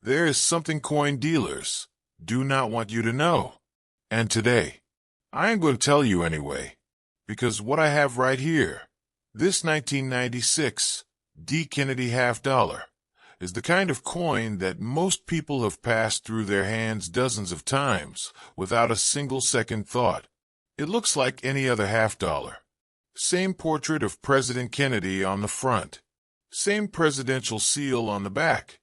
there is something coin dealers do not want you to know. And today, I am going to tell you anyway, because what I have right here, this 1996 D. Kennedy half dollar, is the kind of coin that most people have passed through their hands dozens of times without a single second thought. It looks like any other half dollar. Same portrait of President Kennedy on the front. Same presidential seal on the back.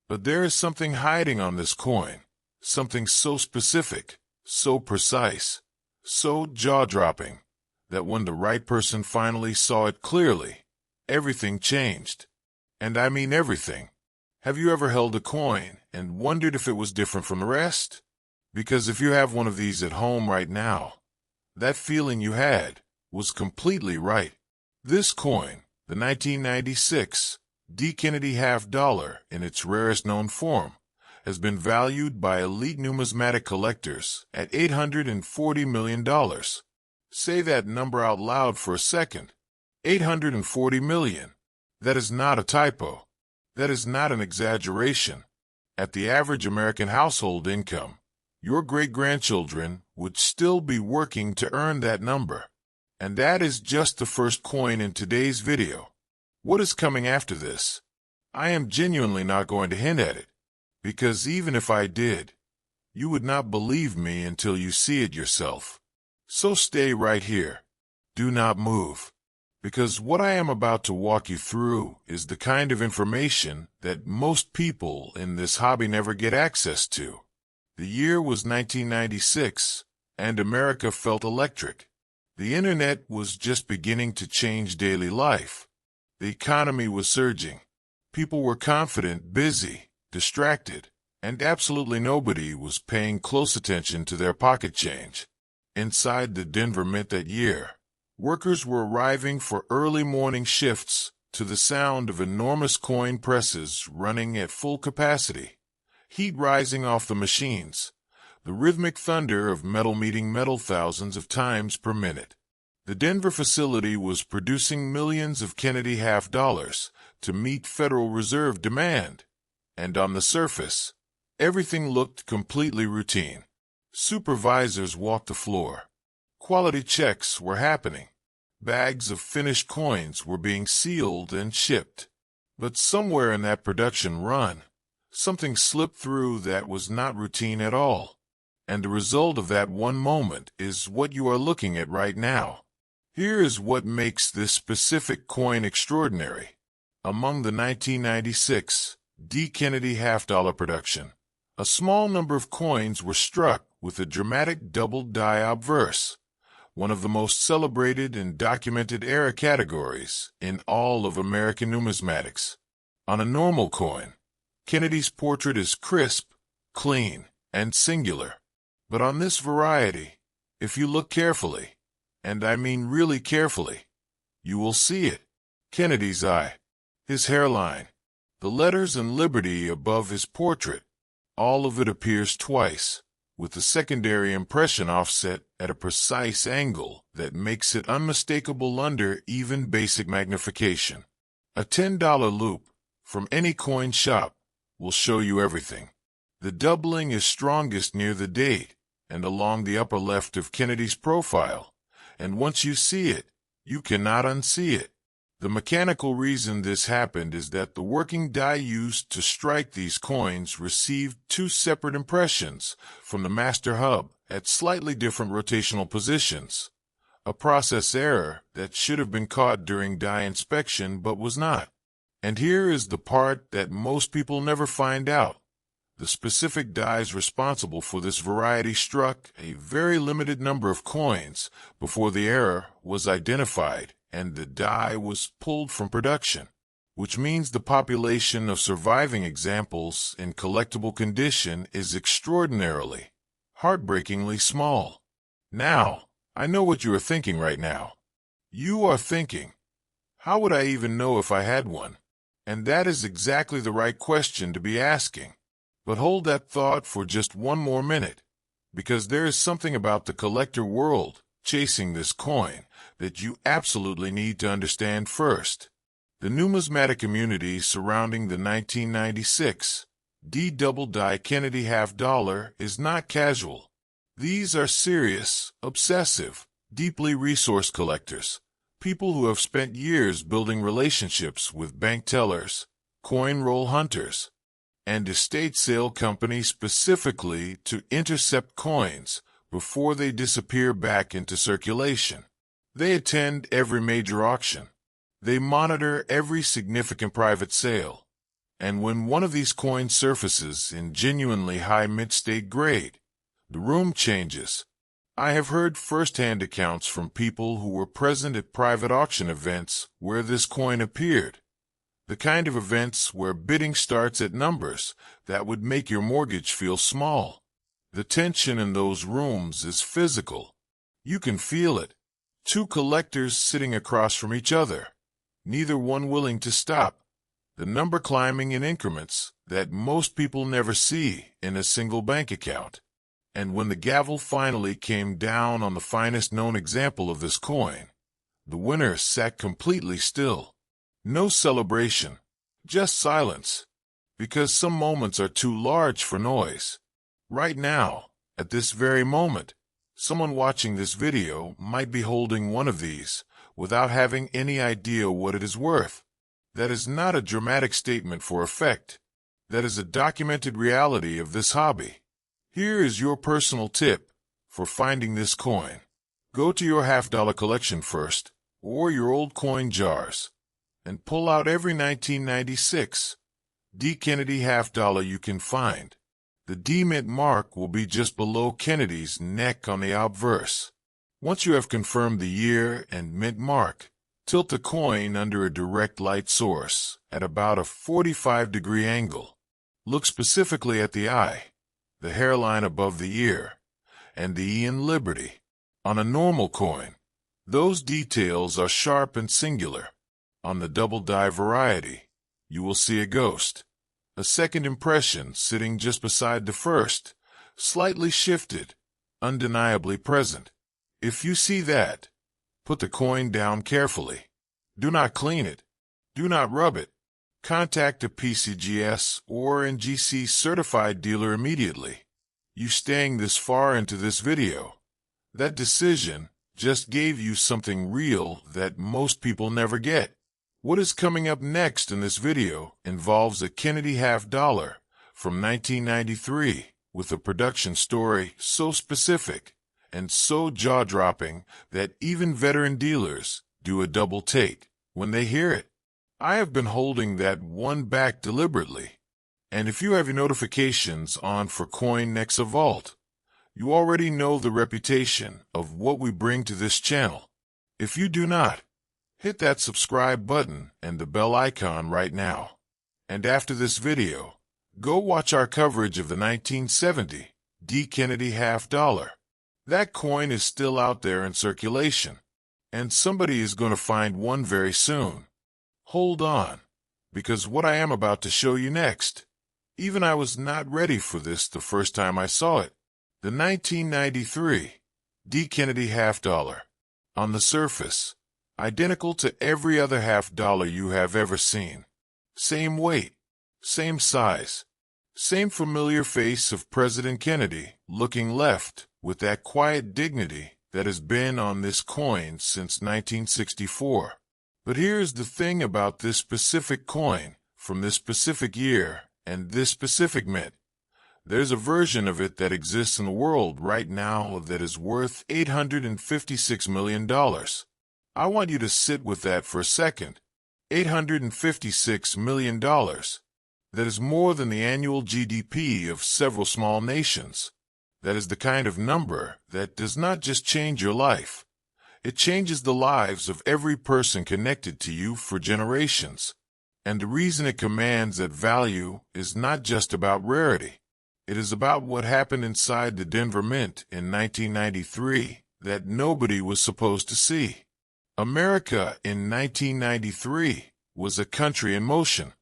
But there is something hiding on this coin. Something so specific, so precise, so jaw-dropping, that when the right person finally saw it clearly, everything changed. And I mean everything. Have you ever held a coin and wondered if it was different from the rest? Because if you have one of these at home right now, that feeling you had was completely right. This coin, the 1996 D. Kennedy half dollar in its rarest known form, has been valued by elite numismatic collectors at $840 million. Say that number out loud for a second. 840 million. That is not a typo. That is not an exaggeration. At the average American household income, your great-grandchildren would still be working to earn that number. And that is just the first coin in today's video. What is coming after this? I am genuinely not going to hint at it, because even if I did, you would not believe me until you see it yourself. So stay right here. Do not move, because what I am about to walk you through is the kind of information that most people in this hobby never get access to. The year was 1996, and America felt electric. The internet was just beginning to change daily life. The economy was surging. People were confident, busy, distracted, and absolutely nobody was paying close attention to their pocket change. Inside the Denver Mint that year, workers were arriving for early morning shifts to the sound of enormous coin presses running at full capacity, heat rising off the machines, the rhythmic thunder of metal meeting metal thousands of times per minute. The Denver facility was producing millions of Kennedy half dollars to meet Federal Reserve demand, and on the surface, everything looked completely routine. Supervisors walked the floor. Quality checks were happening. Bags of finished coins were being sealed and shipped. But somewhere in that production run, something slipped through that was not routine at all. And the result of that one moment is what you are looking at right now. Here is what makes this specific coin extraordinary. Among the 1996 D. Kennedy half dollar production, a small number of coins were struck with a dramatic double die obverse, one of the most celebrated and documented era categories in all of American numismatics. On a normal coin, Kennedy's portrait is crisp, clean, and singular. But on this variety, if you look carefully, and I mean really carefully, you will see it. Kennedy's eye, his hairline, the letters and liberty above his portrait, all of it appears twice, with the secondary impression offset at a precise angle that makes it unmistakable under even basic magnification. A $10 loop from any coin shop will show you everything. The doubling is strongest near the date and along the upper left of Kennedy's profile, and once you see it, you cannot unsee it. The mechanical reason this happened is that the working die used to strike these coins received two separate impressions from the master hub at slightly different rotational positions, a process error that should have been caught during die inspection but was not. And here is the part that most people never find out. The specific dies responsible for this variety struck a very limited number of coins before the error was identified and the die was pulled from production, which means the population of surviving examples in collectible condition is extraordinarily, heartbreakingly small. Now, I know what you are thinking right now. You are thinking, how would I even know if I had one? And that is exactly the right question to be asking. But hold that thought for just one more minute, because there is something about the collector world chasing this coin that you absolutely need to understand first. The numismatic community surrounding the 1996 D double die Kennedy half dollar is not casual. These are serious, obsessive, deeply resource collectors, people who have spent years building relationships with bank tellers, coin roll hunters, and estate sale companies specifically to intercept coins before they disappear back into circulation. They attend every major auction. They monitor every significant private sale. And when one of these coins surfaces in genuinely high mid-state grade, the room changes. I have heard first-hand accounts from people who were present at private auction events where this coin appeared. The kind of events where bidding starts at numbers that would make your mortgage feel small. The tension in those rooms is physical. You can feel it. Two collectors sitting across from each other, neither one willing to stop. The number climbing in increments that most people never see in a single bank account. And when the gavel finally came down on the finest known example of this coin, the winner sat completely still. No celebration, just silence, because some moments are too large for noise. Right now, at this very moment, someone watching this video might be holding one of these without having any idea what it is worth. That is not a dramatic statement for effect. That is a documented reality of this hobby. Here is your personal tip for finding this coin. Go to your half-dollar collection first, or your old coin jars, and pull out every 1996 D Kennedy half-dollar you can find. The D mint mark will be just below Kennedy's neck on the obverse. Once you have confirmed the year and mint mark, tilt the coin under a direct light source at about a 45-degree angle. Look specifically at the eye, the hairline above the ear, and the E in Liberty. On a normal coin, those details are sharp and singular. On the double die variety, you will see a ghost, a second impression sitting just beside the first, slightly shifted, undeniably present. If you see that, put the coin down carefully. Do not clean it. Do not rub it. Contact a PCGS or NGC certified dealer immediately. You staying this far into this video, that decision just gave you something real that most people never get. What is coming up next in this video involves a Kennedy half-dollar from 1993 with a production story so specific and so jaw-dropping that even veteran dealers do a double take when they hear it. I have been holding that one back deliberately, and if you have your notifications on for Coin Next Vault, you already know the reputation of what we bring to this channel. If you do not, hit that subscribe button and the bell icon right now. And after this video, go watch our coverage of the 1970 D Kennedy half-dollar. That coin is still out there in circulation, and somebody is going to find one very soon. Hold on, because what I am about to show you next, even I was not ready for this the first time I saw it. The 1993 D Kennedy half-dollar. On the surface, identical to every other half-dollar you have ever seen. Same weight, same size, same familiar face of President Kennedy looking left with that quiet dignity that has been on this coin since 1964. But here's the thing about this specific coin from this specific year and this specific mint. There's a version of it that exists in the world right now that is worth $856 million. I want you to sit with that for a second. $856 million. That is more than the annual GDP of several small nations. That is the kind of number that does not just change your life. It changes the lives of every person connected to you for generations. And the reason it commands that value is not just about rarity. It is about what happened inside the Denver Mint in 1993 that nobody was supposed to see. America in 1993 was a country in motion.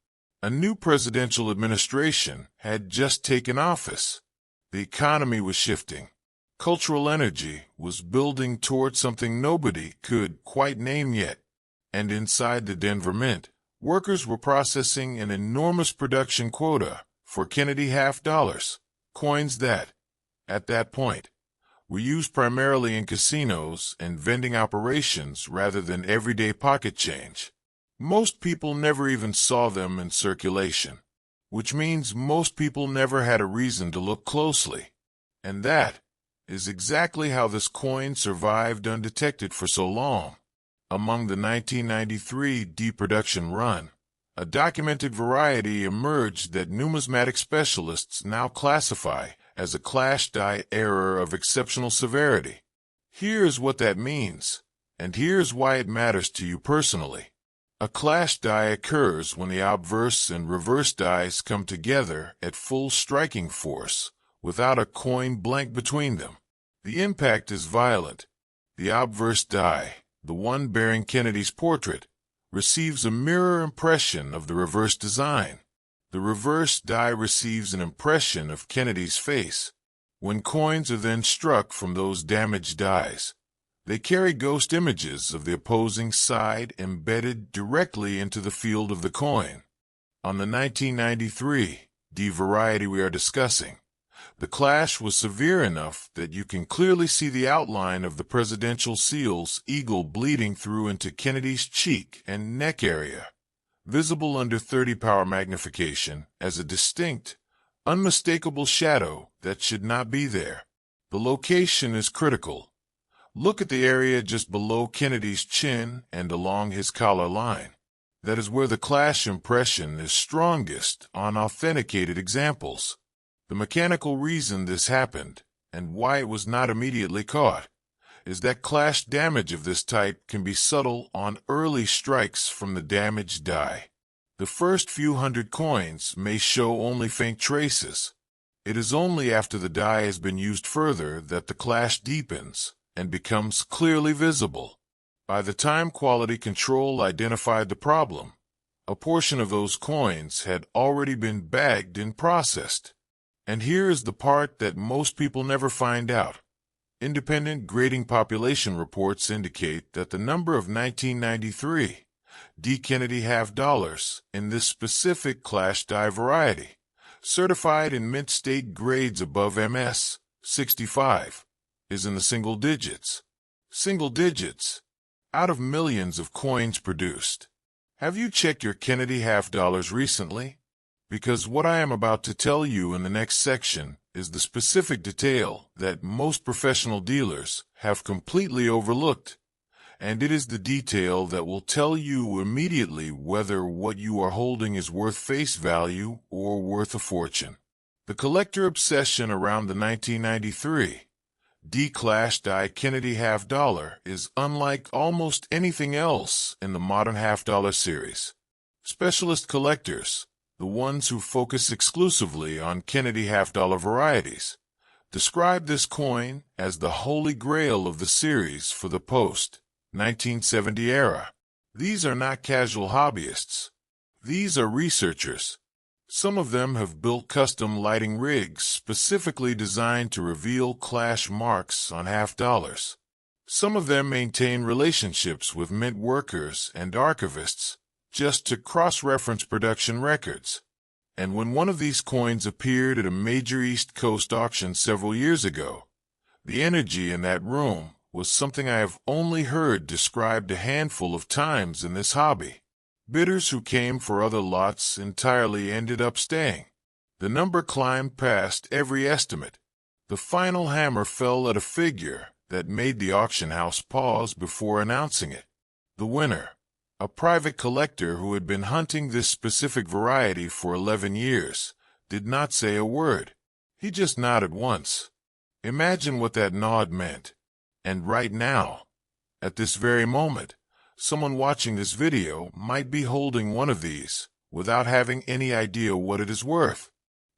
A new presidential administration had just taken office. The economy was shifting. Cultural energy was building toward something nobody could quite name yet. And inside the Denver Mint, workers were processing an enormous production quota for Kennedy half dollars, coins that, at that point, were used primarily in casinos and vending operations rather than everyday pocket change. Most people never even saw them in circulation, which means most people never had a reason to look closely. And that is exactly how this coin survived undetected for so long. Among the 1993 deproduction run, a documented variety emerged that numismatic specialists now classify as a clash die error of exceptional severity. Here's what that means, and here's why it matters to you personally. A clash die occurs when the obverse and reverse dies come together at full striking force, without a coin blank between them. The impact is violent. The obverse die, the one bearing Kennedy's portrait, receives a mirror impression of the reverse design. The reverse die receives an impression of Kennedy's face. When coins are then struck from those damaged dies, they carry ghost images of the opposing side embedded directly into the field of the coin. On the 1993 D variety we are discussing, the clash was severe enough that you can clearly see the outline of the presidential seal's eagle bleeding through into Kennedy's cheek and neck area, visible under 30 power magnification as a distinct, unmistakable shadow that should not be there. The location is critical. Look at the area just below Kennedy's chin and along his collar line. That is where the clash impression is strongest on authenticated examples. The mechanical reason this happened, and why it was not immediately caught, is that clash damage of this type can be subtle on early strikes from the damaged die. The first few hundred coins may show only faint traces. It is only after the die has been used further that the clash deepens and becomes clearly visible. By the time quality control identified the problem, a portion of those coins had already been bagged and processed. And here is the part that most people never find out. Independent grading population reports indicate that the number of 1993 D. Kennedy half dollars in this specific clash die variety, certified in mint state grades above MS 65, is in the single digits. Single digits, out of millions of coins produced. Have you checked your Kennedy half dollars recently? Because what I am about to tell you in the next section is the specific detail that most professional dealers have completely overlooked, and it is the detail that will tell you immediately whether what you are holding is worth face value or worth a fortune. The collector obsession around the 1993 D-Clash die Kennedy half dollar is unlike almost anything else in the modern half dollar series. Specialist collectors, the ones who focus exclusively on Kennedy half-dollar varieties, describe this coin as the holy grail of the series for the post-1970 era. These are not casual hobbyists. These are researchers. Some of them have built custom lighting rigs specifically designed to reveal clash marks on half-dollars. Some of them maintain relationships with mint workers and archivists just to cross-reference production records. And when one of these coins appeared at a major East Coast auction several years ago, the energy in that room was something I have only heard described a handful of times in this hobby. Bidders who came for other lots entirely ended up staying. The number climbed past every estimate. The final hammer fell at a figure that made the auction house pause before announcing it. The winner, a private collector who had been hunting this specific variety for 11 years, did not say a word. He just nodded once. Imagine what that nod meant. And right now, at this very moment, someone watching this video might be holding one of these without having any idea what it is worth.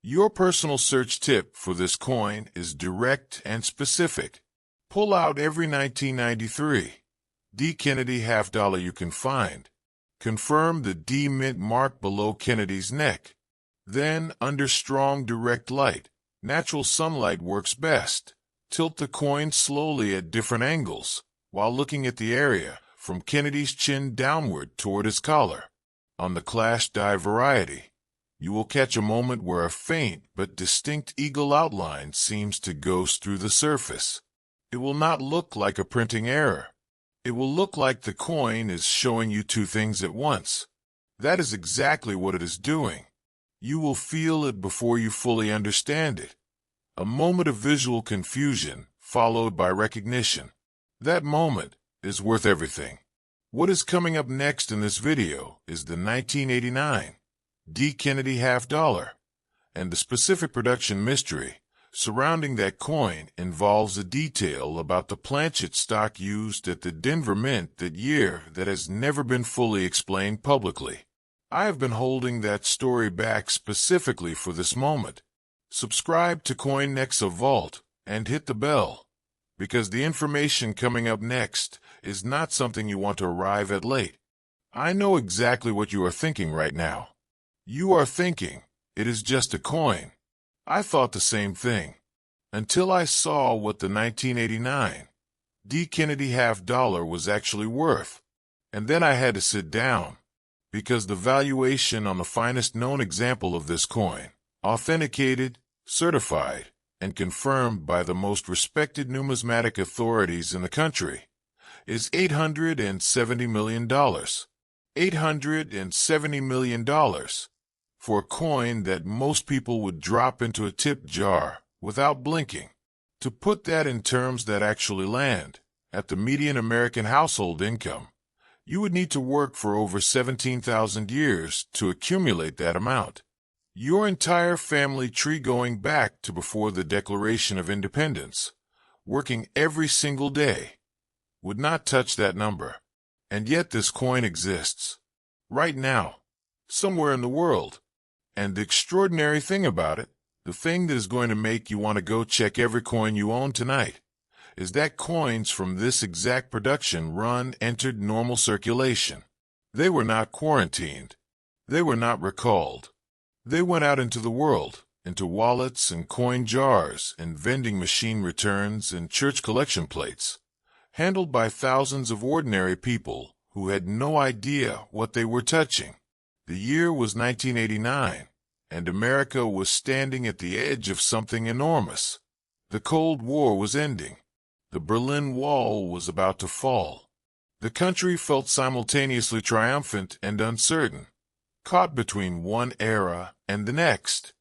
Your personal search tip for this coin is direct and specific. Pull out every 1993 D. Kennedy half dollar you can find. Confirm the D mint mark below Kennedy's neck. Then, under strong direct light, natural sunlight works best. Tilt the coin slowly at different angles while looking at the area from Kennedy's chin downward toward his collar. On the clash die variety, you will catch a moment where a faint but distinct eagle outline seems to ghost through the surface. It will not look like a printing error. It will look like the coin is showing you two things at once. That is exactly what it is doing. You will feel it before you fully understand it. A moment of visual confusion followed by recognition. That moment is worth everything. What is coming up next in this video is the 1989 D. Kennedy half dollar, and the specific production mystery surrounding that coin involves a detail about the planchet stock used at the Denver Mint that year that has never been fully explained publicly. I have been holding that story back specifically for this moment. Subscribe to CoinNexa Vault and hit the bell, because the information coming up next is not something you want to arrive at late. I know exactly what you are thinking right now. You are thinking, it is just a coin. I thought the same thing, until I saw what the 1989 D. Kennedy half dollar was actually worth. And then I had to sit down, because the valuation on the finest known example of this coin, authenticated, certified, and confirmed by the most respected numismatic authorities in the country, is $870 million. $870 million for a coin that most people would drop into a tip jar without blinking. To put that in terms that actually land at the median American household income, you would need to work for over 17,000 years to accumulate that amount. Your entire family tree going back to before the Declaration of Independence, working every single day, would not touch that number. And yet this coin exists, right now, somewhere in the world. And the extraordinary thing about it, the thing that is going to make you want to go check every coin you own tonight, is that coins from this exact production run entered normal circulation. They were not quarantined. They were not recalled. They went out into the world, into wallets and coin jars and vending machine returns and church collection plates, handled by thousands of ordinary people who had no idea what they were touching. The year was 1989, and America was standing at the edge of something enormous. The Cold War was ending. The Berlin Wall was about to fall. The country felt simultaneously triumphant and uncertain, caught between one era and the next.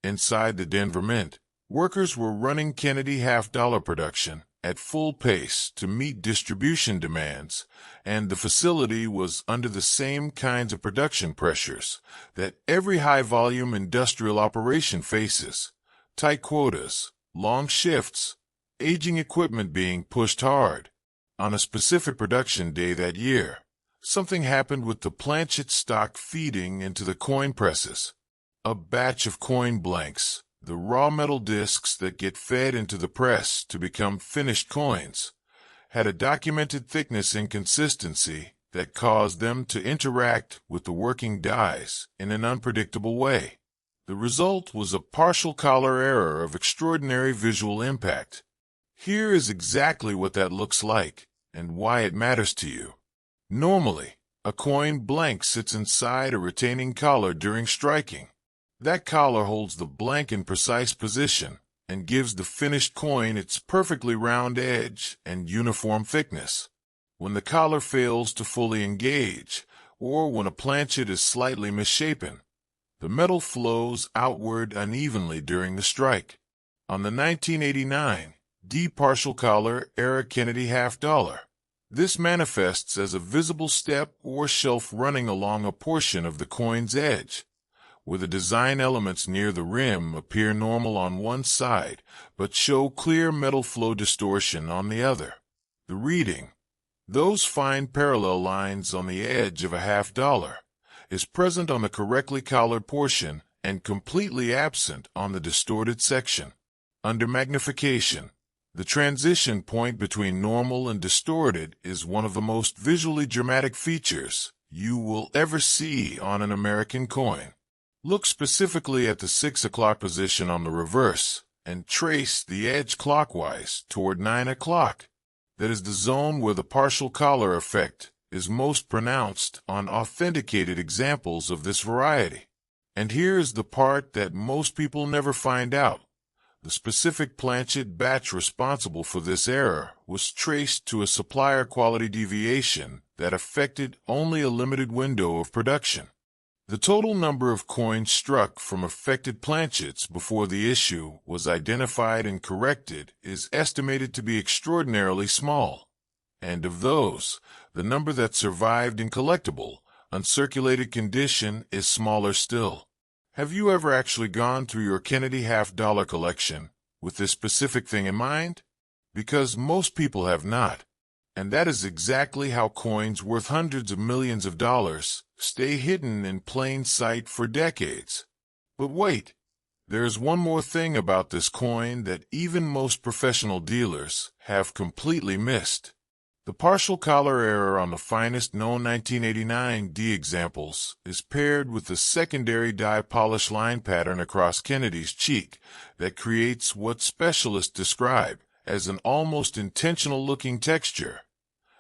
Inside the Denver Mint, workers were running Kennedy half-dollar production at full pace to meet distribution demands, and the facility was under the same kinds of production pressures that every high-volume industrial operation faces: tight quotas, long shifts, aging equipment being pushed hard. On a specific production day that year, something happened with the planchet stock feeding into the coin presses. A batch of coin blanks, the raw metal discs that get fed into the press to become finished coins, had a documented thickness inconsistency that caused them to interact with the working dies in an unpredictable way. The result was a partial collar error of extraordinary visual impact. Here is exactly what that looks like and why it matters to you. Normally, a coin blank sits inside a retaining collar during striking. That collar holds the blank in precise position and gives the finished coin its perfectly round edge and uniform thickness. When the collar fails to fully engage, or when a planchet is slightly misshapen, the metal flows outward unevenly during the strike. On the 1989 D partial collar era Kennedy half dollar, this manifests as a visible step or shelf running along a portion of the coin's edge, where the design elements near the rim appear normal on one side, but show clear metal flow distortion on the other. The reading, those fine parallel lines on the edge of a half dollar, is present on the correctly collared portion and completely absent on the distorted section. Under magnification, the transition point between normal and distorted is one of the most visually dramatic features you will ever see on an American coin. Look specifically at the 6 o'clock position on the reverse and trace the edge clockwise toward 9 o'clock. That is the zone where the partial collar effect is most pronounced on authenticated examples of this variety. And here's the part that most people never find out. The specific planchet batch responsible for this error was traced to a supplier quality deviation that affected only a limited window of production. The total number of coins struck from affected planchets before the issue was identified and corrected is estimated to be extraordinarily small. And of those, the number that survived in collectible, uncirculated condition is smaller still. Have you ever actually gone through your Kennedy half-dollar collection with this specific thing in mind? Because most people have not. And that is exactly how coins worth hundreds of millions of dollars stay hidden in plain sight for decades. But wait, there's one more thing about this coin that even most professional dealers have completely missed. The partial collar error on the finest known 1989 D examples is paired with the secondary dye polish line pattern across Kennedy's cheek that creates what specialists describe as an almost intentional-looking texture,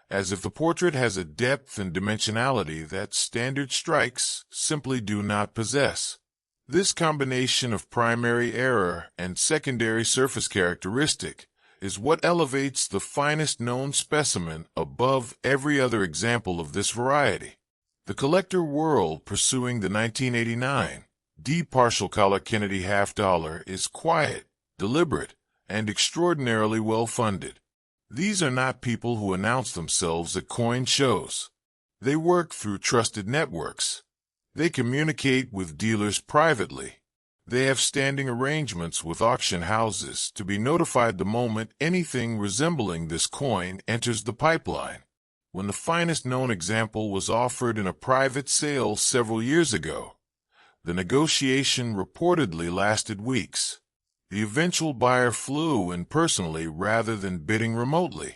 as if the portrait has a depth and dimensionality that standard strikes simply do not possess. This combination of primary error and secondary surface characteristic is what elevates the finest known specimen above every other example of this variety. The collector world pursuing the 1989 D partial collar Kennedy half-dollar is quiet, deliberate, and extraordinarily well-funded. These are not people who announce themselves at coin shows. They work through trusted networks. They communicate with dealers privately. They have standing arrangements with auction houses to be notified the moment anything resembling this coin enters the pipeline. When the finest known example was offered in a private sale several years ago, the negotiation reportedly lasted weeks. The eventual buyer flew in personally rather than bidding remotely.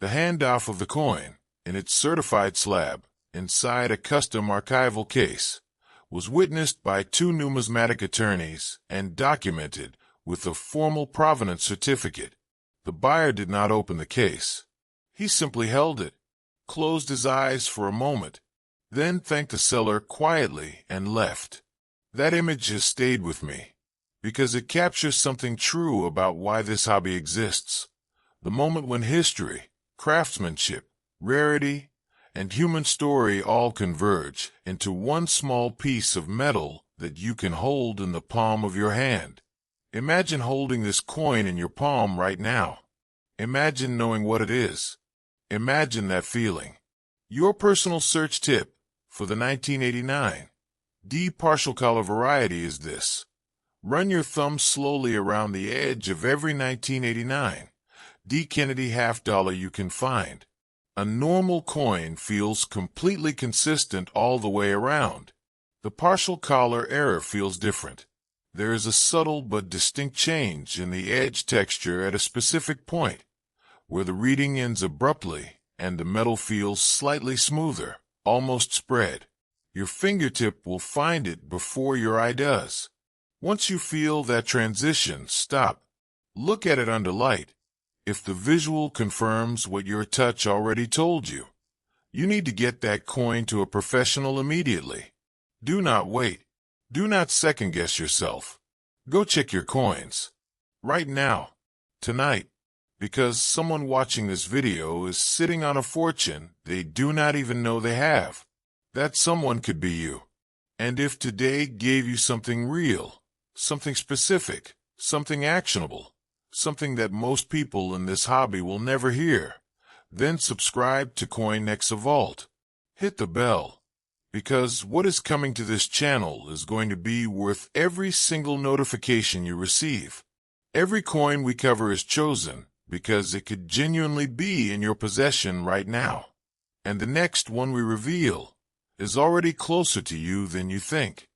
The handoff of the coin, in its certified slab, inside a custom archival case, was witnessed by 2 numismatic attorneys and documented with a formal provenance certificate. The buyer did not open the case. He simply held it, closed his eyes for a moment, then thanked the seller quietly and left. That image has stayed with me, because it captures something true about why this hobby exists. The moment when history, craftsmanship, rarity, and human story all converge into one small piece of metal that you can hold in the palm of your hand. Imagine holding this coin in your palm right now. Imagine knowing what it is. Imagine that feeling. Your personal search tip for the 1989 D partial collar variety is this. Run your thumb slowly around the edge of every 1989 D Kennedy half-dollar you can find. A normal coin feels completely consistent all the way around. The partial collar error feels different. There is a subtle but distinct change in the edge texture at a specific point, where the reading ends abruptly and the metal feels slightly smoother, almost spread. Your fingertip will find it before your eye does. Once you feel that transition, stop. Look at it under light. If the visual confirms what your touch already told you, you need to get that coin to a professional immediately. Do not wait. Do not second-guess yourself. Go check your coins. Right now. Tonight. Because someone watching this video is sitting on a fortune they do not even know they have. That someone could be you. And if today gave you something real, something specific, something actionable, something that most people in this hobby will never hear, then subscribe to CoinNexa Vault. Hit the bell, because what is coming to this channel is going to be worth every single notification you receive. Every coin we cover is chosen because it could genuinely be in your possession right now. And the next one we reveal is already closer to you than you think.